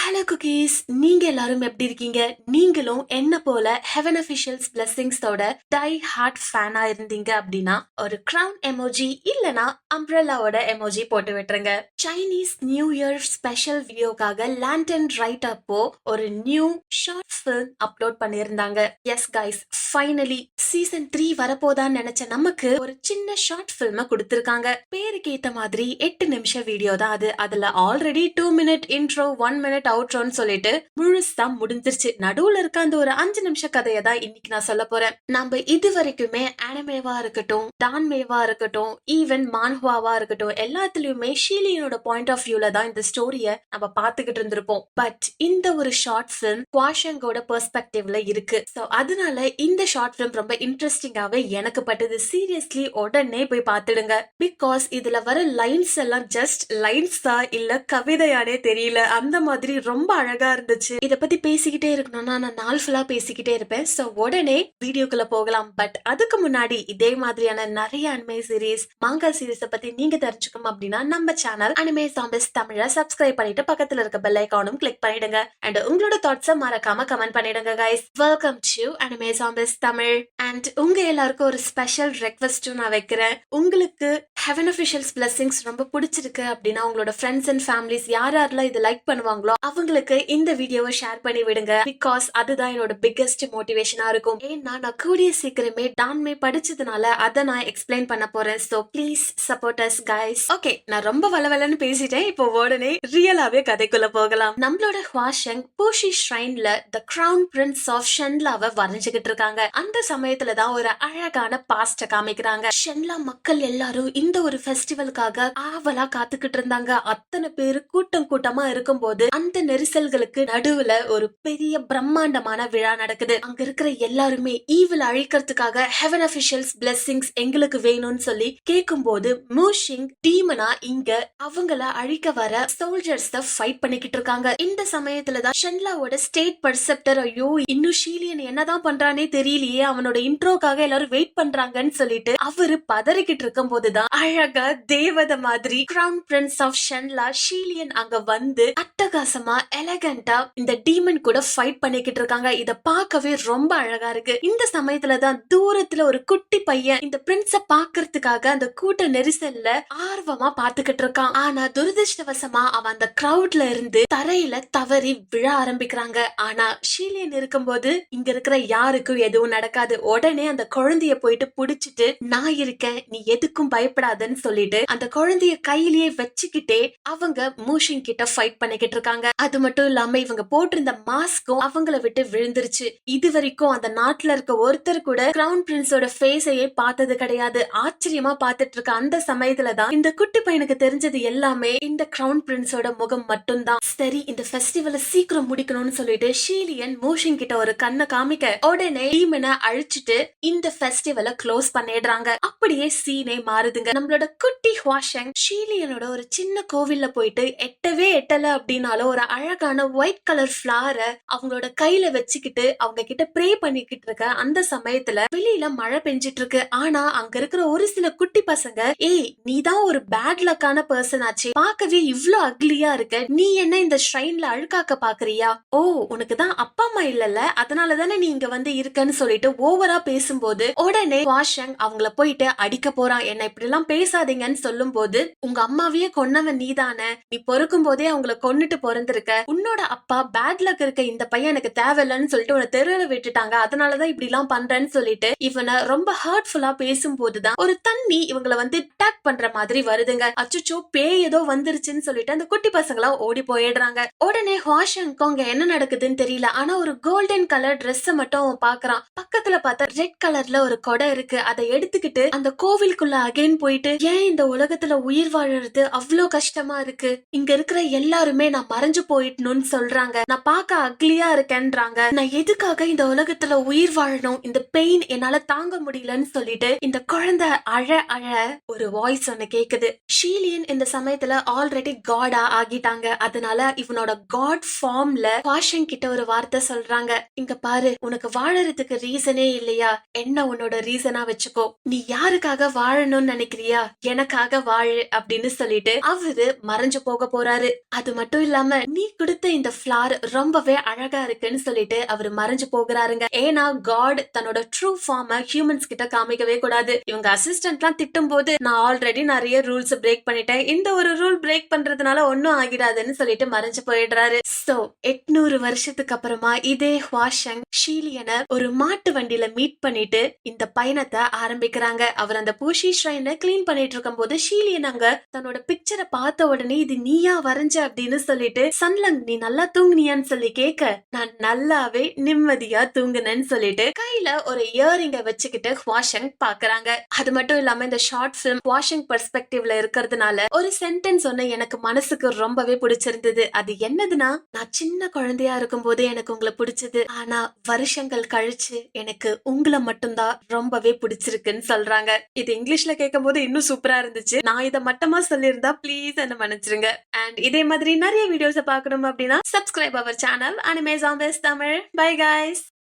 Hello cookies, நீங்க எல்லாரும் எப்படி இருக்கீங்க? நீங்களும் என்ன போல ஹெவன் அஃபிஷியல்ஸ் பிளெஸிங்ஸோட டை ஹார்ட் ஃபேனா இருந்தீங்க அப்படின்னா ஒரு கிரவுன் எமோஜி இல்லனா அம்ப்ரெல்லாவோட எமோஜி போட்டு விட்டுருங்க. சைனீஸ் நியூ இயர் ஸ்பெஷல் வீடியோக்காக லேண்டன் ரைட் அப்போ ஒரு நியூ ஷார்ட் ஃபிலிம் அப்லோட் பண்ணியிருந்தாங்க. எஸ் கைஸ், ஃபைனலி சீசன் 3 வரப்போதான்னு நினைச்ச நமக்கு ஒரு சின்ன ஷார்ட் ஃபில்மை கொடுத்திருக்காங்க. பேருக்கு ஏத்த மாதிரி 8 நிமிஷம் வீடியோ தான் அது. அதுல ஆல்ரெடி 2 மினிட் இன்ட்ரோ 1 மினிட் அவுட்ரோன்னு சொல்லிட்டு முழுசா முடிஞ்சிருச்சு. நடுவுல இருக்க அந்த ஒரு 5 நிமிஷ கதையை தான் இன்னைக்கு நான் சொல்ல போறேன். நம்ம இது வரைக்குமே அனிமேவா இருக்கட்டும், டான்மேவா இருக்கட்டும், ஈவன் மான்ஹுவாவா இருக்கட்டும், எல்லாத்துலயுமே ஷீலியனோட பாயிண்ட் ஆஃப் வியூல தான் இந்த ஸ்டோரிய நம்ம பாத்துக்கிட்டு இருந்திருப்போம். பட் இந்த ஒரு ஷார்ட் பிலிம் குவாஷங்கோட பெர்ஸ்பெக்டிவ்ல இருக்கு. சோ அதனால இந்த ஷார்ட் பிலிம் ரொம்ப இன்ட்ரெஸ்டிங்காவே எனக்கு பட்டது. சீரியஸ்லி உடனே போய் பாத்துடுங்க. பிகாஸ் இதுல வர லைன்ஸ் எல்லாம் ஜஸ்ட் லைன்ஸா இல்ல கவிதையானே தெரியல, அந்த மாதிரி ரொம்ப அழகா இருந்துச்சு. இத பத்தி பேசிக்கிட்டே இருக்கணும்னா நான் நாள் ஃபுல்லா பேசிக்கிட்டே இருப்பேன். சோ உடனே வீடியோக்குள்ள போகலாம். பட் அதுக்கு முன்னாடி இதே மாதிரியான நிறைய அனிமே சீரீஸ், மாங்கா சீரீஸ் பத்தி நீங்க தெரிஞ்சுக்கணும் அப்படின்னா நம்ம சேனல் அனிமே சாம்பிஸ் தமிழ சப்ஸ்கிரைப் பண்ணிட்டு பக்கத்துல இருக்க பெல் ஐகானும் கிளிக் பண்ணிடுங்க. அண்ட் உங்களோட தாட்ஸை மறக்காம கமெண்ட் பண்ணிடுங்க guys. Welcome to anime zombies Tamil. And உங்க எல்லாருக்கும் ஒரு ஸ்பெஷல் ரெக்வெஸ்டும் நான் வைக்கிறேன். உங்களுக்கு ஹெவன் அஃபிஷியல்ஸ் பிளெஸிங்ஸ் ரொம்ப பிடிச்சிருக்கு அப்படின்னா உங்களோட ஃப்ரெண்ட்ஸ் அண்ட் ஃபேமிலிஸ் யாரெல்லாம் இதை லைக் பண்ணுவாங்களோ அவங்களுக்கு இந்த வீடியோவை ஷேர் பண்ணி விடுங்க. பிகாஸ் அதுதான் என்னோட பிக்கெஸ்ட் மோட்டிவேஷனா இருக்கும். ஏன்னா நான் கூடிய சீக்கிரமே டான்மே படிச்சதுனால அதை நான் எக்ஸ்பிளைன் பண்ண போறேன். So please support us guys. Okay, நான் ரொம்ப வளவலன்னு பேசிட்டேன். இப்போ உடனே ரியலாவே கதைக்குள்ள போகலாம். நம்மளோட ஹுவாஷங் பூஷி ஷ்ரைன்ல த கிரவுன் பிரின்ஸ் ஆஃப் ஷென்லாவை வரைஞ்சுகிட்டு இருக்காங்க. அந்த சமயத்துல தான் ஒரு அழகான பாஸ்ட காமிக்கிறாங்க. ஷென்லா மக்கள் எல்லாரும் இந்த ஒரு ஃபெஸ்டிவலுக்காக ஆவலா காத்துக்கிட்டு இருந்தாங்க. அத்தனை பேரு கூட்டம் கூட்டமா இருக்கும்போது அந்த நெரிசல்களுக்கு நடுவுல ஒரு பெரிய பிரம்மாண்டமான விழா நடக்குது. அங்க இருக்கிற எல்லாருமே ஈவில் அழிக்கிறதுக்காக ஹெவன் அஃபிஷியல்ஸ் பிளெஸிங்ஸ் எங்களுக்கு வேணும்னு சொல்லி கேட்கும் போது மூஷிங் டீமனா இங்க அவங்கள அழிக்க வர சோல்ஜர்ஸ் ஃபைட் பண்ணிக்கிட்டு இருக்காங்க. இந்த சமயத்துலதான் ஷென்லாவோட ஸ்டேட் பர்செப்டர் ஐயோ இன்னும் ஷீலியன் என்னதான் பண்றானே தெரியலையே, அவனோட இன்ட்ரோக்காக எல்லாரும் வெயிட் பண்றாங்கன்னு சொல்லிட்டு அவரு பதறிக்கிட்டு இருக்கும் போதுதான் அழகா தேவத மாதிரி கிரவுன் பிரின்ஸ் ஆஃப் ஷென்லா ஷீலியன் அங்க வந்து அட்டகாசமா எலகண்டா இந்த டீமன் கூட ஃபைட் பண்ணிக்கிட்டு இருக்காங்க. இத பார்க்கவே ரொம்ப அழகா இருக்கு. இந்த சமயத்துலதான் தூரத்துல ஒரு குட்டி பையன் இந்த பிரின்ஸ பாக்குறதுக்காக அந்த கூட்ட நெரிசல்ல ஆர்வமா பாத்துக்கிட்டு இருக்கான். ஆனா துரதிருஷ்டவசமா அவன் அந்த கிரவுட்ல இருந்து தரையில தவறி விழ ஆரம்பிக்கிறாங்க. ஆனா ஷீலியன் இருக்கும்போது இங்க இருக்கிற யாருக்கும் எதுவும் நடக்காது. உடனே அந்த குழந்தைய போயிட்டு புடிச்சிட்டு நான் இருக்கேன், நீ எதுக்கும் பயப்படாதன்னு சொல்லிட்டு அந்த குழந்தைய கையிலேயே வச்சுக்கிட்டே அவங்க மூஷிங் கிட்ட ஃபைட் பண்ணிக்கிட்டு இருக்காங்க. அது மட்டும் இல்லாம இவங்க போட்டிருந்த மாஸ்கும் அவங்கள விட்டு விழுந்துருச்சு. இது வரைக்கும் அந்த நாட்டுல இருக்க ஒருத்தர் கூட கிரவுன் பிரின்ஸோட ஃபேஸையே பார்த்தது கிடையாது. ஆச்சரியமா பார்த்துட்டு இருக்க அந்த சமயத்துலதான் இந்த குட்டி பையனுக்கு தெரிஞ்சது எல்லாமே இந்த கிரவுன் பிரின்ஸோட முகம் மட்டும்தான். சரி, இந்த ஃபெஸ்டிவலை சீக்கிரம் முடிக்கணும்னு சொல்லிட்டு ஷீலியன் மூஷிங் கிட்ட ஒரு கண்ணை காமிக்க உடனே டீமனை அழிச்சிட்டு இந்த ஃபெஸ்டிவலை க்ளோஸ் பண்ணிடுறாங்க. அப்படியே சீனே மாறுதுங்க. நம்மளோட குட்டி ஹுவாஷங் ஷீலியனோட ஒரு சின்ன கோவில்ல போயிட்டு எட்டவே எட்டல அப்படின்னாலும் ஒரு அழகான ஒயிட் கலர் ஃபிளார அவங்களோட கையில வச்சுக்கிட்டு அவங்க கிட்ட ப்ரே பண்ணிக்கிட்டு இருக்க அந்த சமயத்துல வெளியில மழை பெஞ்சிட்டு இருக்கு. ஆனா அங்க இருக்கிற ஒரு சில குட்டி பசங்க, ஏய் நீதான் ஒரு பேட் லக்கான பர்சன் ஆச்சு, பார்க்கவே இவ்ளோ அக்லியா இருக்க, நீ என்ன இந்த ஷ்ரைன்ல அழுக்காக்க பாக்குறியா? ஓ உனக்குதான் அப்பா அம்மா இல்லல்ல, அதனாலதானே நீ இங்க வந்து இருக்கன்னு சொல்லிட்டு ஓவரா பேசும்போது உடனே வாஷங் அவங்கள போயிட்டு அடிக்க போறான். என்ன இப்படி எல்லாம் பேசாதீங்கன்னு சொல்லும் போது, உங்க அம்மாவையே கொன்னவன் நீதானே, நீ பொறுக்கும் போதே அவங்கள கொன்னுட்டு பிறந்திருக்க, உன்னோட அப்பா பேட் லக் இருக்க இந்த பையன் எனக்கு தேவையில்லன்னு சொல்லிட்டு உன தெருவில விட்டுட்டாங்க, அதனாலதான் இப்படி எல்லாம் பண்றேன்னு சொல்லிட்டு இவனை ரொம்ப ஹர்ட்ஃபுல்லா பேசும்போதுதான் ஒரு தண்ணி இவங்களை வந்து அட்டாக் பண்ற மாதிரி வருதுங்க. அச்சுச்சோ பேய் ஏதோ வந்துருச்சுன்னு சொல்லிட்டு அந்த குட்டி பசங்களா ஓடி போயிடுறாங்க. உடனே ஹுவாஷங்க்கு அங்க என்ன நடக்குதுன்னு தெரியல. ஆனா ஒரு கோல்டன் கலர் ட்ரெஸ் மட்டும் அவன் பாக்குறான். பக்கத்துல பார்த்தா ரெட் கலர்ல ஒரு கொடை இருக்கு. அதை எடுத்துக்கிட்டு அந்த கோவிலுக்குள்ள அகைன் போயிட்டு, ஏன் இந்த உலகத்துல உயிர் வாழறது அவ்வளோ கஷ்டமா இருக்கு, இங்க இருக்கிற எல்லாருமே நான் மறைஞ்சு போயிடணும்னு சொல்றாங்க, நான் பார்க்க அக்லியா இருக்கேன்றாங்க, நான் எதுக்காக இந்த உலகத்துல உயிர் வாழணும், இந்த பெயின் என்னால தாங்க முடியலன்னு சொல்லிட்டு இந்த குழந்தை அழ அழ ஒரு வாய்ஸ் ஒன்னு கேக்குது. ஷீலியன் இந்த சமயத்துல ஆல்ரெடி காடா ஆகிட்டாங்க. அதனால இவனோட காட் ஃபார்ம்ல வாஷங் கிட்ட ஒரு வார்த்தை சொல்றாங்க, இங்க பாரு, உனக்கு வாழறதுக்கு ரீசனே இல்லையா, என்ன உன்னோட ரீசனா வச்சுக்கோ, நீ யாருக்காக வாழணும்னு நினைக்கிறியோ சரியா எனக்காக வாழு அப்படின்னு சொல்லிட்டு அவரு மறைஞ்சு போக போறாரு. அது மட்டும் இல்லாம நீ கொடுத்த இந்த ஃபிளார் ரொம்பவே அழகா இருக்குன்னு சொல்லிட்டு அவரு மறைஞ்சு போகிறாருங்க. ஏன்னா காட் தன்னோட ட்ரூ ஃபார்ம ஹியூமன்ஸ் கிட்ட காமிக்கவே கூடாது. இவங்க அசிஸ்டன்ட் எல்லாம் திட்டும் போது நான் ஆல்ரெடி நிறைய ரூல்ஸ் பிரேக் பண்ணிட்டேன், இந்த ஒரு ரூல் பிரேக் பண்றதுனால ஒன்னும் ஆகிடாதுன்னு சொல்லிட்டு மறைஞ்சு போயிடுறாரு. சோ 800 வருஷத்துக்கு அப்புறமா இதே ஹுவாஷங் ஷீலியனை ஒரு மாட்டு வண்டியில மீட் பண்ணிட்டு இந்த பயணத்தை ஆரம்பிக்கிறாங்க. அவர் அந்த பூஷி ஷ்ரைனை கிளீன் பண்ணிட்டு இருக்கும் போது ஷீலியன் அங்க தன்னோட பிக்சரை பார்த்த உடனே இது நீயா வரைஞ்ச அப்படின்னு சொல்லிட்டு சன்லங் நீ நல்லா தூங்குனியான்னு சொல்லி கேட்க நான் நல்லாவே நிம்மதியா தூங்குனேன்னு சொல்லிட்டு கையில ஒரு இயரிங்க வச்சுக்கிட்டு ஹுவாஷங் பாக்குறாங்க. அது மட்டும் இல்லாம இந்த ஷார்ட் பிலிம் ஹுவாஷங் பெர்ஸ்பெக்டிவ்ல இருக்கிறதுனால ஒரு சென்டென்ஸ் ஒண்ணு எனக்கு மனசுக்கு ரொம்பவே பிடிச்சிருந்தது. அது என்னதுன்னா நான் சின்ன குழந்தையா இருக்கும் போது எனக்கு உங்களை பிடிச்சது, ஆனா வருஷங்கள் கழிச்சு எனக்கு உங்களை மட்டும்தான் ரொம்பவே பிடிச்சிருக்குன்னு சொல்றாங்க. இது இங்கிலீஷ்ல கேட்கும் போது இன்னும் சூப்பரா இருந்துச்சு. நான் இதை மட்டமா சொல்லியிருந்தா ப்ளீஸ் என்ன மன்னிச்சிருங்க. அண்ட் இதே மாதிரி நிறைய வீடியோஸ் பார்க்கணும் அப்படின்னா சப்ஸ்கிரைப் அவர் சேனல் அனிமே ஜாம்பேஸ் தமிழ். Bye guys.